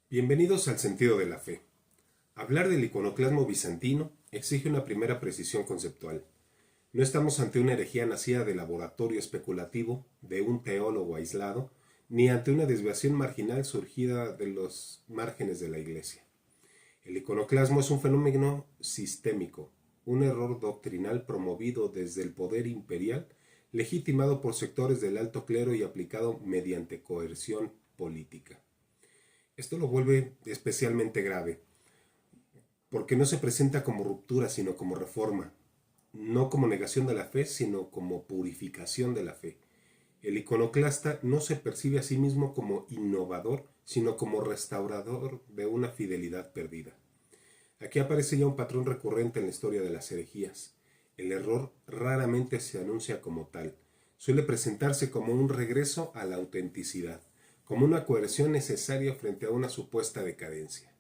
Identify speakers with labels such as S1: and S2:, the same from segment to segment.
S1: Bienvenidos al sentido de la fe. Hablar del iconoclasmo bizantino exige una primera precisión conceptual. No estamos ante una herejía nacida del laboratorio especulativo de un teólogo aislado, ni ante una desviación marginal surgida de los márgenes de la Iglesia. El iconoclasmo es un fenómeno sistémico, un error doctrinal promovido desde el poder imperial, legitimado por sectores del alto clero y aplicado mediante coerción política. Esto lo vuelve especialmente grave, porque no se presenta como ruptura, sino como reforma, no como negación de la fe, sino como purificación de la fe. El iconoclasta no se percibe a sí mismo como innovador, sino como restaurador de una fidelidad perdida. Aquí aparece ya un patrón recurrente en la historia de las herejías. El error raramente se anuncia como tal, suele presentarse como un regreso a la autenticidad, como una coerción necesaria frente a una supuesta decadencia.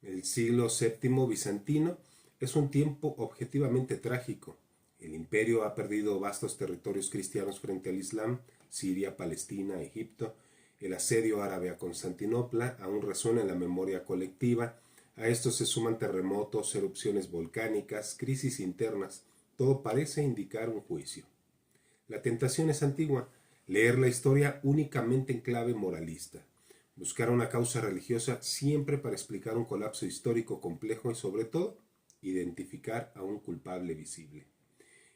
S1: El siglo VII bizantino es un tiempo objetivamente trágico. El imperio ha perdido vastos territorios cristianos frente al Islam, Siria, Palestina, Egipto. El asedio árabe a Constantinopla aún resuena en la memoria colectiva. A esto se suman terremotos, erupciones volcánicas, crisis internas. Todo parece indicar un juicio. La tentación es antigua, leer la historia únicamente en clave moralista. Buscar una causa religiosa siempre para explicar un colapso histórico complejo y, sobre todo, identificar a un culpable visible.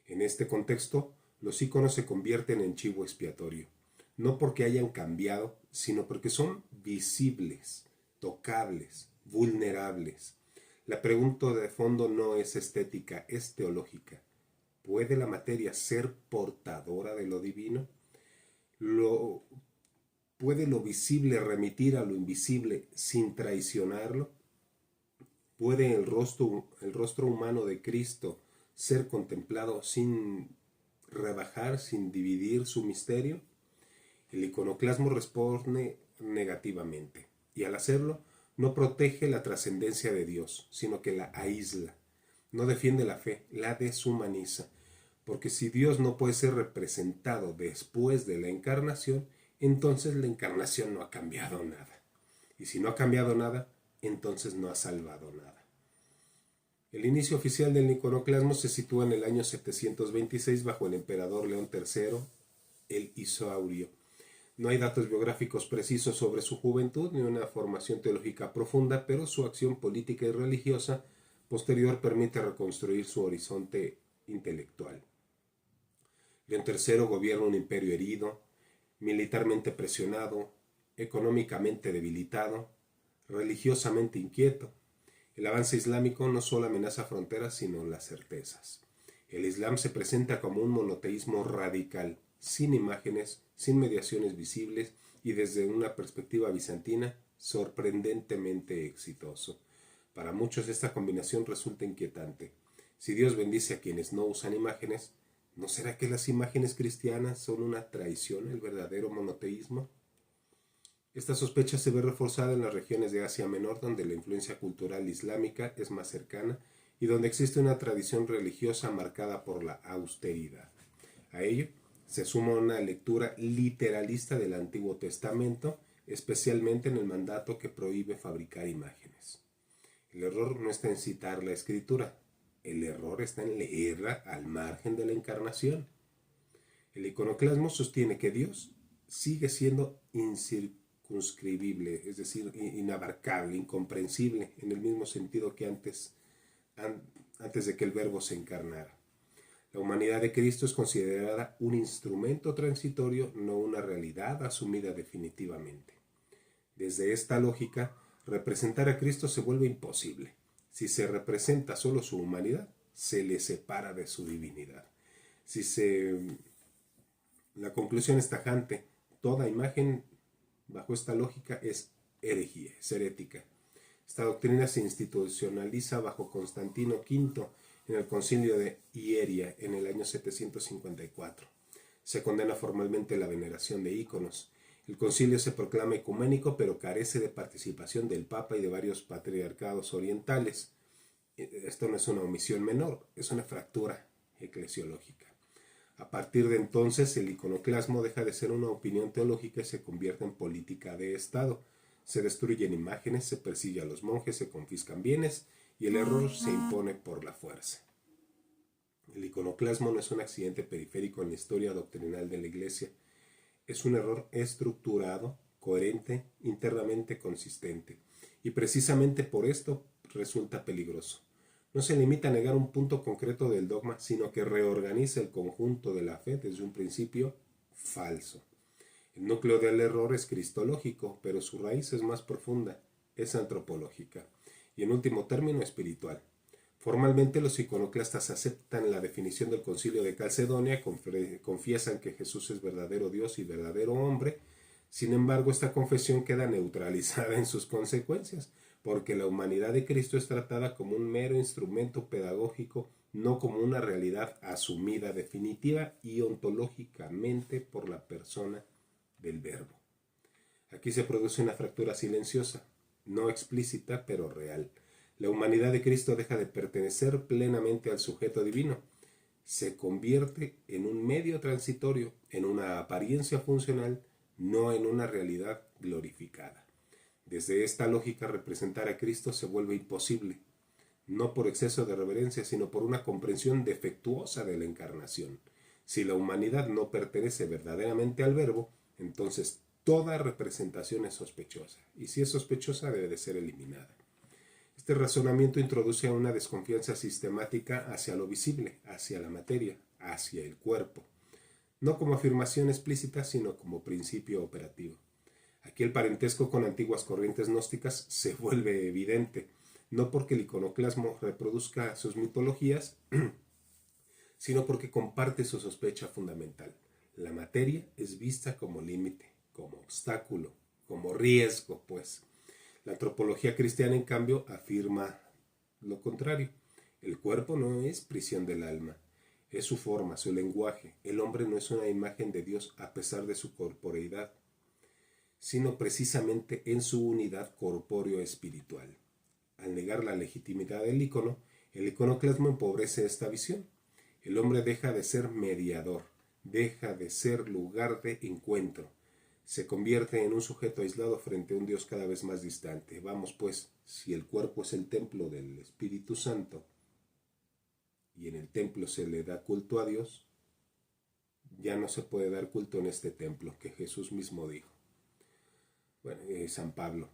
S1: En este contexto, los íconos se convierten en chivo expiatorio, no porque hayan cambiado, sino porque son visibles, tocables, vulnerables. La pregunta de fondo no es estética, es teológica. ¿Puede la materia ser portadora de lo divino? ¿Puede lo visible remitir a lo invisible sin traicionarlo? ¿Puede el rostro humano de Cristo ser contemplado sin rebajar, sin dividir su misterio? El iconoclasmo responde negativamente, y al hacerlo no protege la trascendencia de Dios, sino que la aísla. No defiende la fe, la deshumaniza, porque si Dios no puede ser representado después de la encarnación, entonces la encarnación no ha cambiado nada. Y si no ha cambiado nada, entonces no ha salvado nada. El inicio oficial del iconoclasmo se sitúa en el año 726 bajo el emperador León III, el Isaurio. No hay datos biográficos precisos sobre su juventud ni una formación teológica profunda, pero su acción política y religiosa posterior permite reconstruir su horizonte intelectual. León III gobierna un imperio herido, militarmente presionado, económicamente debilitado, religiosamente inquieto. El avance islámico no solo amenaza fronteras, sino las certezas. El Islam se presenta como un monoteísmo radical, sin imágenes, sin mediaciones visibles y desde una perspectiva bizantina sorprendentemente exitoso. Para muchos esta combinación resulta inquietante. Si Dios bendice a quienes no usan imágenes, ¿no será que las imágenes cristianas son una traición al verdadero monoteísmo? Esta sospecha se ve reforzada en las regiones de Asia Menor, donde la influencia cultural islámica es más cercana y donde existe una tradición religiosa marcada por la austeridad. A ello se suma una lectura literalista del Antiguo Testamento, especialmente en el mandato que prohíbe fabricar imágenes. El error no está en citar la Escritura, el error está en leerla al margen de la encarnación. El iconoclasmo sostiene que Dios sigue siendo incircunscribible, es decir, inabarcable, incomprensible, en el mismo sentido que antes de que el Verbo se encarnara. La humanidad de Cristo es considerada un instrumento transitorio, no una realidad asumida definitivamente. Desde esta lógica, representar a Cristo se vuelve imposible. Si se representa solo su humanidad, se le separa de su divinidad. La conclusión es tajante. Toda imagen bajo esta lógica es herejía, es herética. Esta doctrina se institucionaliza bajo Constantino V en el concilio de Hieria en el año 754. Se condena formalmente la veneración de íconos. El concilio se proclama ecuménico, pero carece de participación del Papa y de varios patriarcados orientales. Esto no es una omisión menor, es una fractura eclesiológica. A partir de entonces, el iconoclasmo deja de ser una opinión teológica y se convierte en política de Estado. Se destruyen imágenes, se persigue a los monjes, se confiscan bienes y el error se impone por la fuerza. El iconoclasmo no es un accidente periférico en la historia doctrinal de la Iglesia. Es un error estructurado, coherente, internamente consistente. Y precisamente por esto resulta peligroso. No se limita a negar un punto concreto del dogma, sino que reorganiza el conjunto de la fe desde un principio falso. El núcleo del error es cristológico, pero su raíz es más profunda, es antropológica y en último término espiritual. Formalmente los iconoclastas aceptan la definición del Concilio de Calcedonia, confiesan que Jesús es verdadero Dios y verdadero hombre. Sin embargo, esta confesión queda neutralizada en sus consecuencias, porque la humanidad de Cristo es tratada como un mero instrumento pedagógico, no como una realidad asumida definitiva y ontológicamente por la persona del Verbo. Aquí se produce una fractura silenciosa, no explícita pero real. La humanidad de Cristo deja de pertenecer plenamente al sujeto divino. Se convierte en un medio transitorio, en una apariencia funcional, no en una realidad glorificada. Desde esta lógica, representar a Cristo se vuelve imposible, no por exceso de reverencia, sino por una comprensión defectuosa de la encarnación. Si la humanidad no pertenece verdaderamente al Verbo, entonces toda representación es sospechosa, y si es sospechosa debe de ser eliminada. Este razonamiento introduce una desconfianza sistemática hacia lo visible, hacia la materia, hacia el cuerpo, no como afirmación explícita, sino como principio operativo. Aquí el parentesco con antiguas corrientes gnósticas se vuelve evidente, no porque el iconoclasmo reproduzca sus mitologías, sino porque comparte su sospecha fundamental. La materia es vista como límite, como obstáculo, como riesgo, pues. La antropología cristiana, en cambio, afirma lo contrario. El cuerpo no es prisión del alma, es su forma, su lenguaje. El hombre no es una imagen de Dios a pesar de su corporeidad, sino precisamente en su unidad corpóreo-espiritual. Al negar la legitimidad del ícono, el iconoclasmo empobrece esta visión. El hombre deja de ser mediador, deja de ser lugar de encuentro. Se convierte en un sujeto aislado frente a un Dios cada vez más distante. Vamos pues, si el cuerpo es el templo del Espíritu Santo y en el templo se le da culto a Dios, ya no se puede dar culto en este templo, que Jesús mismo dijo. Bueno, San Pablo.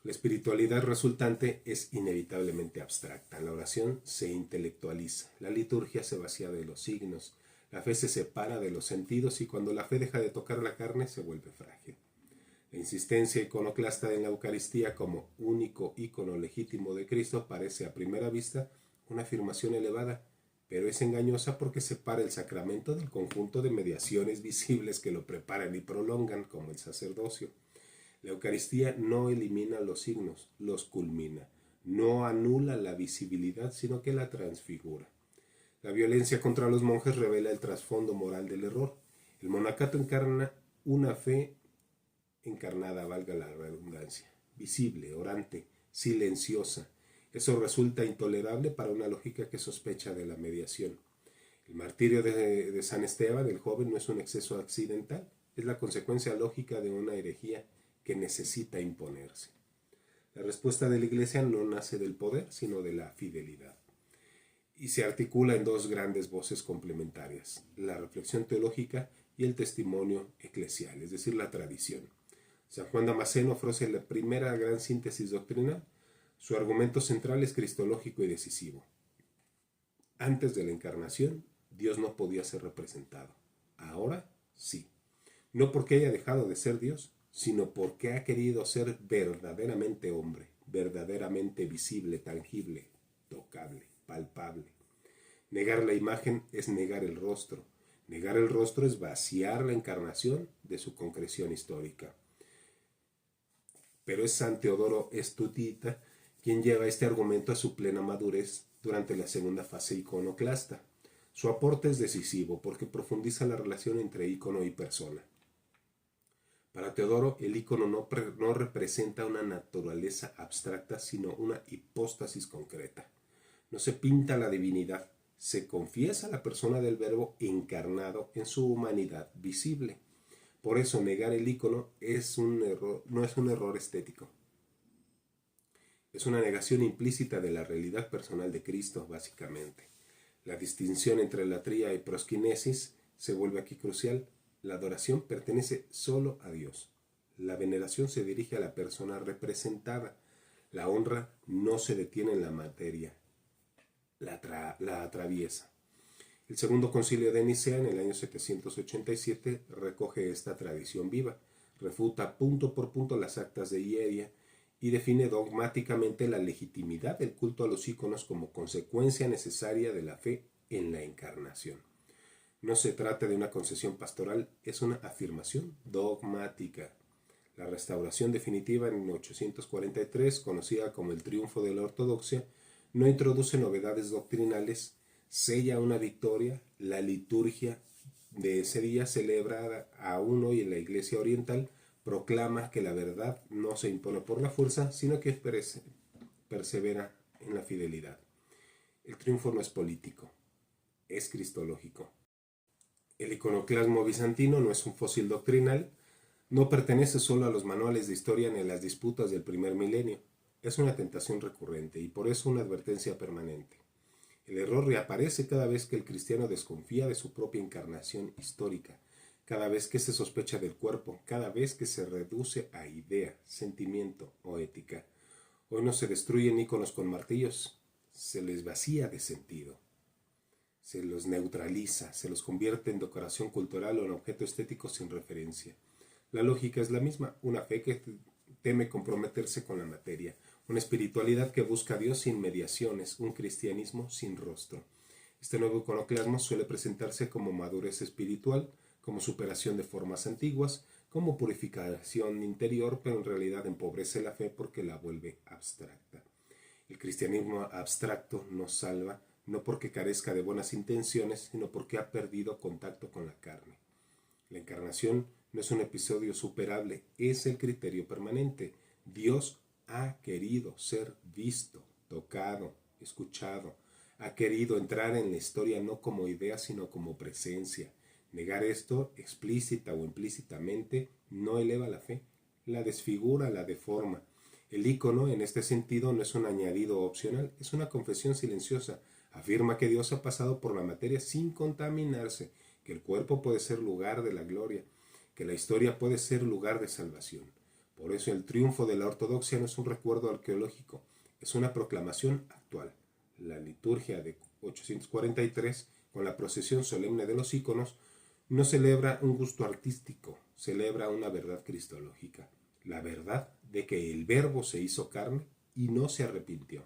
S1: La espiritualidad resultante es inevitablemente abstracta. La oración se intelectualiza, la liturgia se vacía de los signos, la fe se separa de los sentidos y cuando la fe deja de tocar la carne se vuelve frágil. La insistencia iconoclasta en la Eucaristía como único ícono legítimo de Cristo parece a primera vista una afirmación elevada, pero es engañosa porque separa el sacramento del conjunto de mediaciones visibles que lo preparan y prolongan, como el sacerdocio. La Eucaristía no elimina los signos, los culmina. No anula la visibilidad, sino que la transfigura. La violencia contra los monjes revela el trasfondo moral del error. El monacato encarna una fe encarnada, valga la redundancia, visible, orante, silenciosa. Eso resulta intolerable para una lógica que sospecha de la mediación. El martirio de San Esteban, el joven, no es un exceso accidental, es la consecuencia lógica de una herejía que necesita imponerse. La respuesta de la Iglesia no nace del poder, sino de la fidelidad. Y se articula en dos grandes voces complementarias, la reflexión teológica y el testimonio eclesial, es decir, la tradición. San Juan Damasceno ofrece la primera gran síntesis doctrinal. Su argumento central es cristológico y decisivo. Antes de la encarnación, Dios no podía ser representado. Ahora sí. No porque haya dejado de ser Dios, sino porque ha querido ser verdaderamente hombre, verdaderamente visible, tangible, tocable, palpable. Negar la imagen es negar el rostro. Negar el rostro es vaciar la encarnación de su concreción histórica. Pero es San Teodoro Estudita quien lleva este argumento a su plena madurez durante la segunda fase iconoclasta. Su aporte es decisivo porque profundiza la relación entre ícono y persona. Para Teodoro, el ícono no representa una naturaleza abstracta, sino una hipóstasis concreta. No se pinta la divinidad, se confiesa la persona del Verbo encarnado en su humanidad visible. Por eso negar el icono es un error, no es un error estético. Es una negación implícita de la realidad personal de Cristo, básicamente. La distinción entre latría y prosquinesis se vuelve aquí crucial. La adoración pertenece solo a Dios. La veneración se dirige a la persona representada. La honra no se detiene en la materia, la atraviesa. El segundo concilio de Nicea, en el año 787, recoge esta tradición viva, refuta punto por punto las actas de Hieria y define dogmáticamente la legitimidad del culto a los íconos como consecuencia necesaria de la fe en la encarnación. No se trata de una concesión pastoral, es una afirmación dogmática. La restauración definitiva en 843, conocida como el triunfo de la ortodoxia, no introduce novedades doctrinales, sella una victoria. La liturgia de ese día, celebrada aún hoy en la Iglesia Oriental, proclama que la verdad no se impone por la fuerza, sino que persevera en la fidelidad. El triunfo no es político, es cristológico. El iconoclasmo bizantino no es un fósil doctrinal, no pertenece solo a los manuales de historia ni a las disputas del primer milenio. Es una tentación recurrente y por eso una advertencia permanente. El error reaparece cada vez que el cristiano desconfía de su propia encarnación histórica, cada vez que se sospecha del cuerpo, cada vez que se reduce a idea, sentimiento o ética. Hoy no se destruyen íconos con martillos, se les vacía de sentido. Se los neutraliza, se los convierte en decoración cultural o en objeto estético sin referencia. La lógica es la misma, una fe que teme comprometerse con la materia, una espiritualidad que busca a Dios sin mediaciones, un cristianismo sin rostro. Este nuevo iconoclasmo suele presentarse como madurez espiritual, como superación de formas antiguas, como purificación interior, pero en realidad empobrece la fe porque la vuelve abstracta. El cristianismo abstracto nos salva no porque carezca de buenas intenciones, sino porque ha perdido contacto con la carne. La encarnación no es un episodio superable, es el criterio permanente. Dios ha querido ser visto, tocado, escuchado. Ha querido entrar en la historia no como idea, sino como presencia. Negar esto, explícita o implícitamente, no eleva la fe, la desfigura, la deforma. El ícono, en este sentido, no es un añadido opcional, es una confesión silenciosa. Afirma que Dios ha pasado por la materia sin contaminarse, que el cuerpo puede ser lugar de la gloria, que la historia puede ser lugar de salvación. Por eso el triunfo de la ortodoxia no es un recuerdo arqueológico, es una proclamación actual. La liturgia de 843, con la procesión solemne de los íconos, no celebra un gusto artístico, celebra una verdad cristológica, la verdad de que el Verbo se hizo carne y no se arrepintió.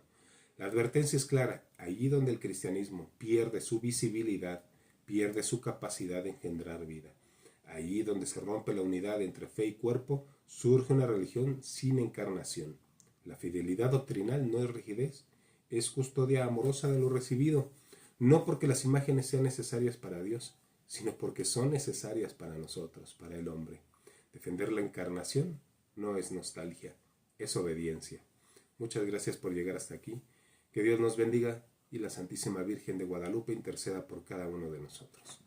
S1: La advertencia es clara, allí donde el cristianismo pierde su visibilidad, pierde su capacidad de engendrar vida. Allí donde se rompe la unidad entre fe y cuerpo, surge una religión sin encarnación. La fidelidad doctrinal no es rigidez, es custodia amorosa de lo recibido, no porque las imágenes sean necesarias para Dios, sino porque son necesarias para nosotros, para el hombre. Defender la encarnación no es nostalgia, es obediencia. Muchas gracias por llegar hasta aquí. Que Dios nos bendiga y la Santísima Virgen de Guadalupe interceda por cada uno de nosotros.